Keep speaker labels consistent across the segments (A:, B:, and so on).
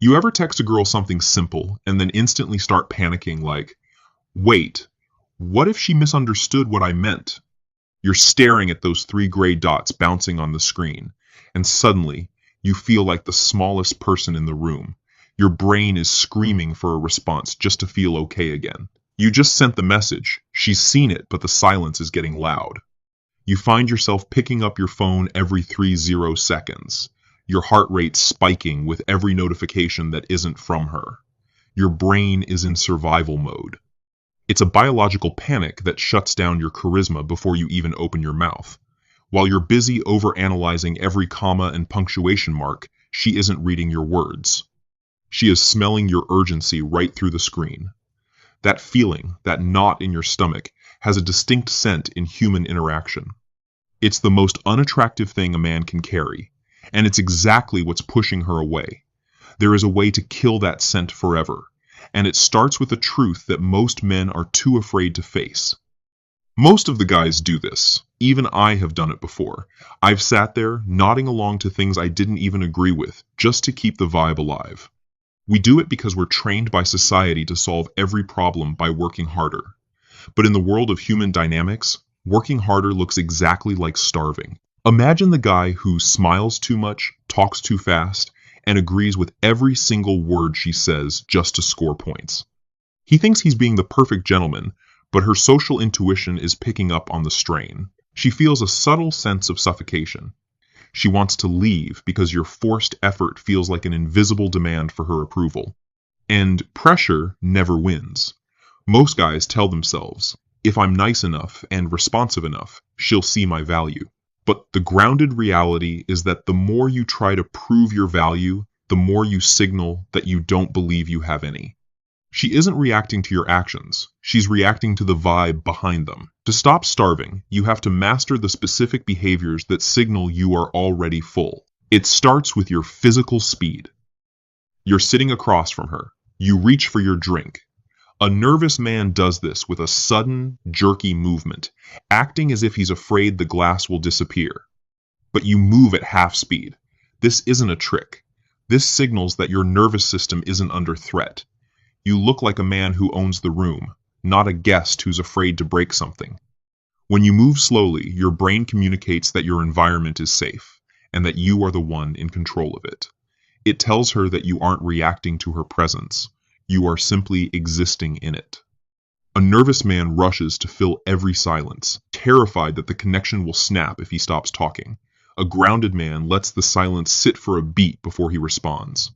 A: You ever text a girl something simple and then instantly start panicking like, wait, what if she misunderstood what I meant? You're staring at those three gray dots bouncing on the screen, and suddenly you feel like the smallest person in the room. Your brain is screaming for a response just to feel okay again. You just sent the message. She's seen it, but the silence is getting loud. You find yourself picking up your phone every 30 seconds. Your heart rate spiking with every notification that isn't from her. Your brain is in survival mode. It's a biological panic that shuts down your charisma before you even open your mouth. While you're busy overanalyzing every comma and punctuation mark, she isn't reading your words. She is smelling your urgency right through the screen. That feeling, that knot in your stomach, has a distinct scent in human interaction. It's the most unattractive thing a man can carry, and it's exactly what's pushing her away. There is a way to kill that scent forever, and it starts with a truth that most men are too afraid to face. Most of the guys do this. Even I have done it before. I've sat there, nodding along to things I didn't even agree with, just to keep the vibe alive. We do it because we're trained by society to solve every problem by working harder. But in the world of human dynamics, working harder looks exactly like starving. Imagine the guy who smiles too much, talks too fast, and agrees with every single word she says just to score points. He thinks he's being the perfect gentleman, but her social intuition is picking up on the strain. She feels a subtle sense of suffocation. She wants to leave because your forced effort feels like an invisible demand for her approval. And pressure never wins. Most guys tell themselves, if I'm nice enough and responsive enough, she'll see my value. But the grounded reality is that the more you try to prove your value, the more you signal that you don't believe you have any. She isn't reacting to your actions. She's reacting to the vibe behind them. To stop starving, you have to master the specific behaviors that signal you are already full. It starts with your physical speed. You're sitting across from her. You reach for your drink. A nervous man does this with a sudden, jerky movement, acting as if he's afraid the glass will disappear. But you move at half speed. This isn't a trick. This signals that your nervous system isn't under threat. You look like a man who owns the room, not a guest who's afraid to break something. When you move slowly, your brain communicates that your environment is safe, and that you are the one in control of it. It tells her that you aren't reacting to her presence. You are simply existing in it. A nervous man rushes to fill every silence, terrified that the connection will snap if he stops talking. A grounded man lets the silence sit for a beat before he responds.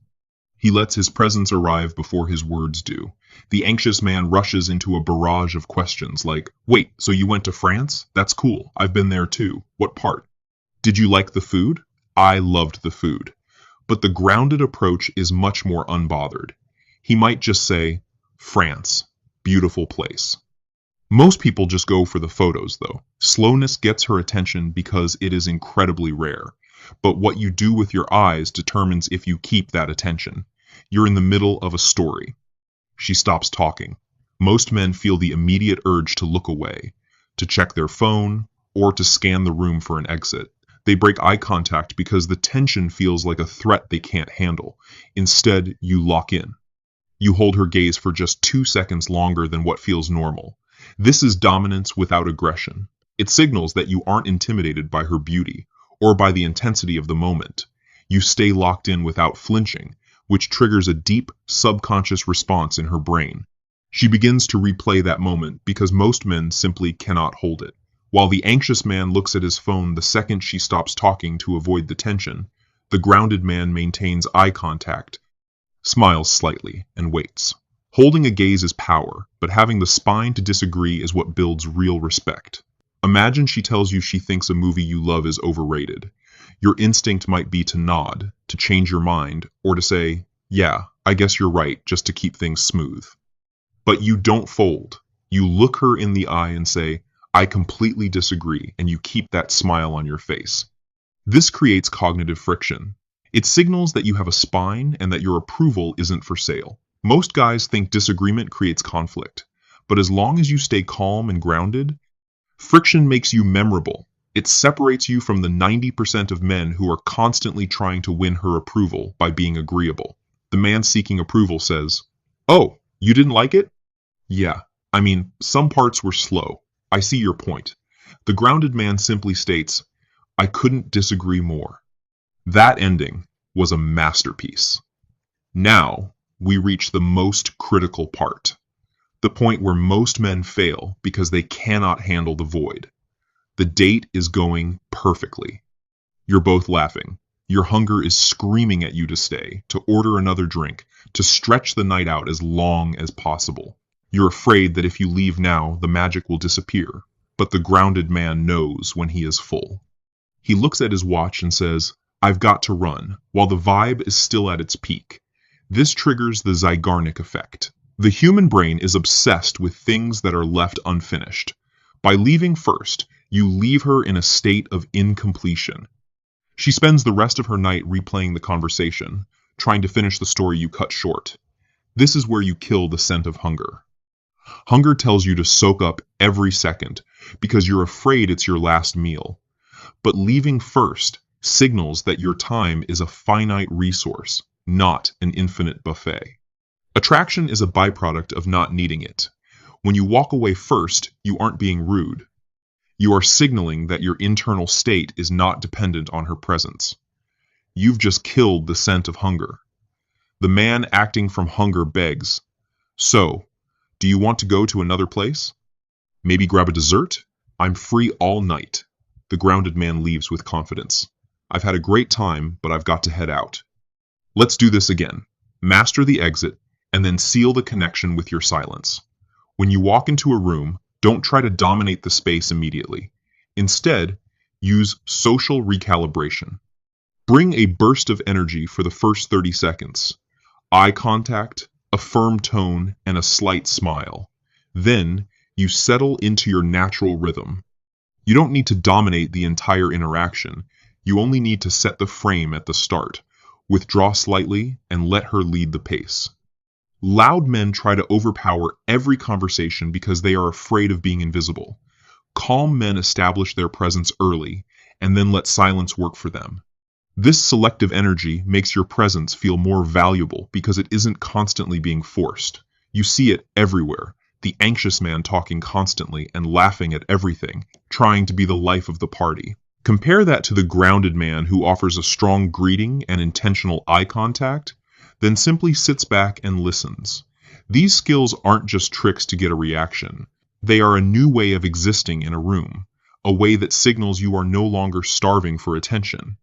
A: He lets his presence arrive before his words do. The anxious man rushes into a barrage of questions like, wait, so you went to France? That's cool. I've been there too. What part? Did you like the food? I loved the food. But the grounded approach is much more unbothered. He might just say, France, beautiful place. Most people just go for the photos, though. Slowness gets her attention because it is incredibly rare. But what you do with your eyes determines if you keep that attention. You're in the middle of a story. She stops talking. Most men feel the immediate urge to look away, to check their phone, or to scan the room for an exit. They break eye contact because the tension feels like a threat they can't handle. Instead, you lock in. You hold her gaze for just 2 seconds longer than what feels normal. This is dominance without aggression. It signals that you aren't intimidated by her beauty, or by the intensity of the moment. You stay locked in without flinching, which triggers a deep, subconscious response in her brain. She begins to replay that moment because most men simply cannot hold it. While the anxious man looks at his phone the second she stops talking to avoid the tension, the grounded man maintains eye contact, smiles slightly, and waits. Holding a gaze is power, but having the spine to disagree is what builds real respect. Imagine she tells you she thinks a movie you love is overrated. Your instinct might be to nod, to change your mind, or to say, yeah, I guess you're right, just to keep things smooth. But you don't fold. You look her in the eye and say, I completely disagree, and you keep that smile on your face. This creates cognitive friction. It signals that you have a spine and that your approval isn't for sale. Most guys think disagreement creates conflict, but as long as you stay calm and grounded, friction makes you memorable. It separates you from the 90% of men who are constantly trying to win her approval by being agreeable. The man seeking approval says, "Oh, you didn't like it?" "Yeah, I mean, some parts were slow. I see your point." The grounded man simply states, "I couldn't disagree more." That ending was a masterpiece. Now, we reach the most critical part. The point where most men fail because they cannot handle the void. The date is going perfectly. You're both laughing. Your hunger is screaming at you to stay, to order another drink, to stretch the night out as long as possible. You're afraid that if you leave now, the magic will disappear. But the grounded man knows when he is full. He looks at his watch and says, "I've got to run," while the vibe is still at its peak. This triggers the Zeigarnik Effect. The human brain is obsessed with things that are left unfinished. By leaving first, you leave her in a state of incompletion. She spends the rest of her night replaying the conversation, trying to finish the story you cut short. This is where you kill the scent of hunger. Hunger tells you to soak up every second because you're afraid it's your last meal. But leaving first signals that your time is a finite resource, not an infinite buffet. Attraction is a byproduct of not needing it. When you walk away first, you aren't being rude. You are signaling that your internal state is not dependent on her presence. You've just killed the scent of hunger. The man acting from hunger begs, "So, do you want to go to another place? Maybe grab a dessert? I'm free all night." The grounded man leaves with confidence. "I've had a great time, but I've got to head out." Let's do this again. Master the exit, and then seal the connection with your silence. When you walk into a room, don't try to dominate the space immediately. Instead, use social recalibration. Bring a burst of energy for the first 30 seconds. Eye contact, a firm tone, and a slight smile. Then, you settle into your natural rhythm. You don't need to dominate the entire interaction. You only need to set the frame at the start. Withdraw slightly and let her lead the pace. Loud men try to overpower every conversation because they are afraid of being invisible. Calm men establish their presence early and then let silence work for them. This selective energy makes your presence feel more valuable because it isn't constantly being forced. You see it everywhere. The anxious man talking constantly and laughing at everything, trying to be the life of the party. Compare that to the grounded man who offers a strong greeting and intentional eye contact, then simply sits back and listens. These skills aren't just tricks to get a reaction. They are a new way of existing in a room, a way that signals you are no longer starving for attention.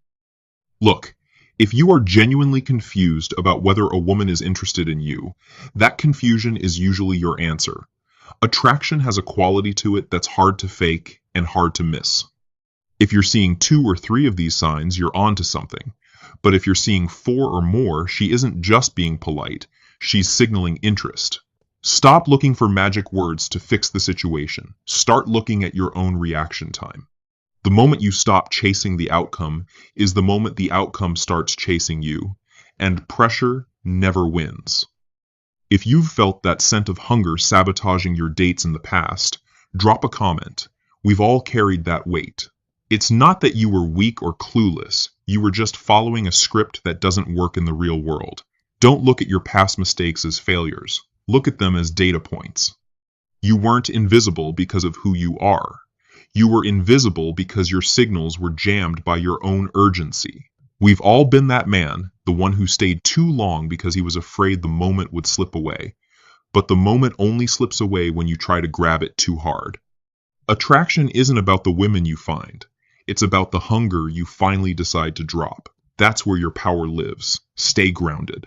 A: Look, if you are genuinely confused about whether a woman is interested in you, that confusion is usually your answer. Attraction has a quality to it that's hard to fake and hard to miss. If you're seeing 2 or 3 of these signs, you're onto something. But if you're seeing 4 or more, she isn't just being polite, she's signaling interest. Stop looking for magic words to fix the situation. Start looking at your own reaction time. The moment you stop chasing the outcome is the moment the outcome starts chasing you, and pressure never wins. If you've felt that scent of hunger sabotaging your dates in the past, drop a comment. We've all carried that weight. It's not that you were weak or clueless, you were just following a script that doesn't work in the real world. Don't look at your past mistakes as failures. Look at them as data points. You weren't invisible because of who you are. You were invisible because your signals were jammed by your own urgency. We've all been that man, the one who stayed too long because he was afraid the moment would slip away. But the moment only slips away when you try to grab it too hard. Attraction isn't about the women you find. It's about the hunger you finally decide to drop. That's where your power lives. Stay grounded.